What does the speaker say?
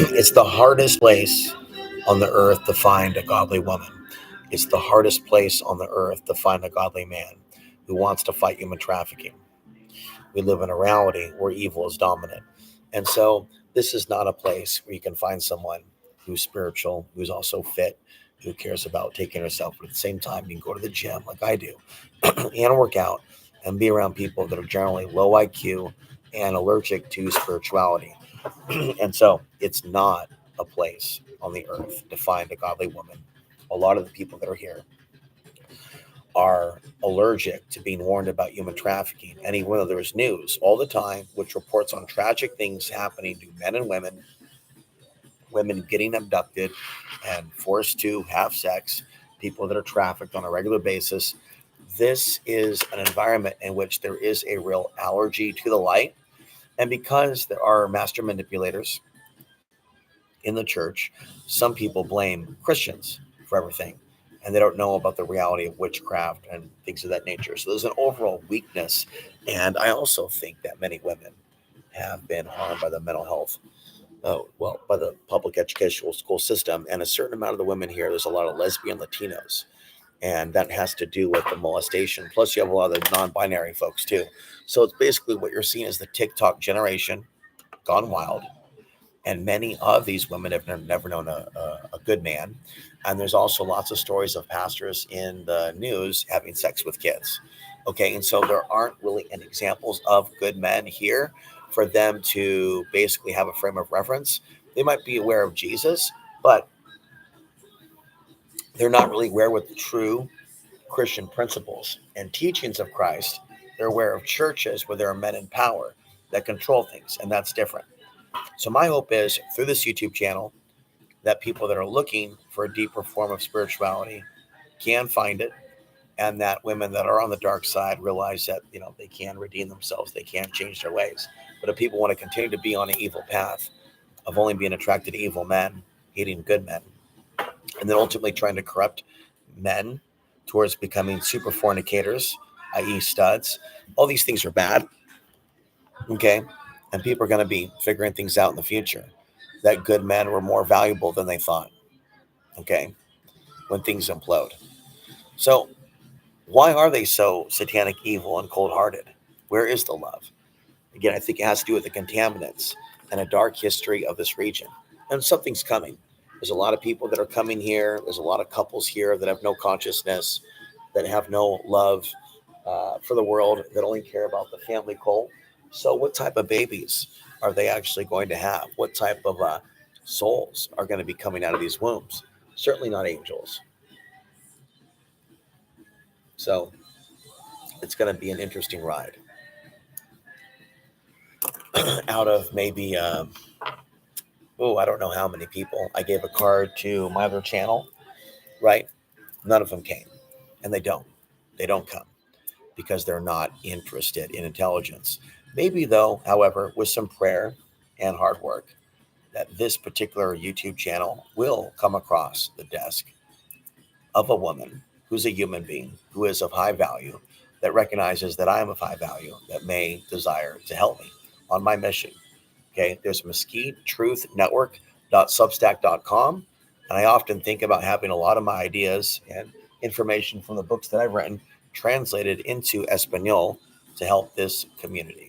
It's the hardest place on the earth to find a godly woman. It's the hardest place on the earth to find a godly man who wants to fight human trafficking. We live in a reality where evil is dominant. And so this is not a place where you can find someone who's spiritual, who's also fit, who cares about taking herself. But at the same time, you can go to the gym like I do and work out and be around people that are generally low IQ and allergic to spirituality. And so it's not a place on the earth to find a godly woman. A lot of the people that are here are allergic to being warned about human trafficking. And even though there's news all the time, which reports on tragic things happening to men and women getting abducted and forced to have sex, people that are trafficked on a regular basis, this is an environment in which there is a real allergy to the light. And because there are master manipulators in the church, some people blame Christians for everything, and they don't know about the reality of witchcraft and things of that nature. So there's an overall weakness. And I also think that many women have been harmed by the mental health, by the public educational school system. And a certain amount of the women here, there's a lot of lesbian Latinos, and that has to do with the molestation. Plus, you have a lot of the non-binary folks too. So it's basically what you're seeing is the TikTok generation gone wild. And many of these women have never known a good man. And there's also lots of stories of pastors in the news having sex with kids. Okay. And so there aren't really any examples of good men here for them to basically have a frame of reference. They might be aware of Jesus, but they're not really aware with the true Christian principles and teachings of Christ. They're aware of churches where there are men in power that control things, and that's different. So my hope is through this YouTube channel that people that are looking for a deeper form of spirituality can find it, and that women that are on the dark side realize that they can redeem themselves, they can change their ways. But if people want to continue to be on an evil path of only being attracted to evil men, hating good men, and then ultimately trying to corrupt men towards becoming super fornicators, i.e. studs, all these things are bad. Okay. And people are going to be figuring things out in the future that good men were more valuable than they thought. Okay. When things implode. So why are they so satanic, evil, and cold hearted? Where is the love? Again, I think it has to do with the contaminants and a dark history of this region. And something's coming. There's a lot of people that are coming here. There's a lot of couples here that have no consciousness, that have no love for the world, that only care about the family goal. So what type of babies are they actually going to have? What type of souls are going to be coming out of these wombs? Certainly not angels. So it's going to be an interesting ride. Out of maybe, I don't know how many people I gave a card to my other channel, right? None of them came, and they don't. They don't come because they're not interested in intelligence. Maybe, though, however, with some prayer and hard work, that this particular YouTube channel will come across the desk of a woman who's a human being, who is of high value, that recognizes that I am of high value, that may desire to help me on my mission. Okay, there's Mesquite Truth Network.substack.com. And I often think about having a lot of my ideas and information from the books that I've written translated into Espanol to help this community.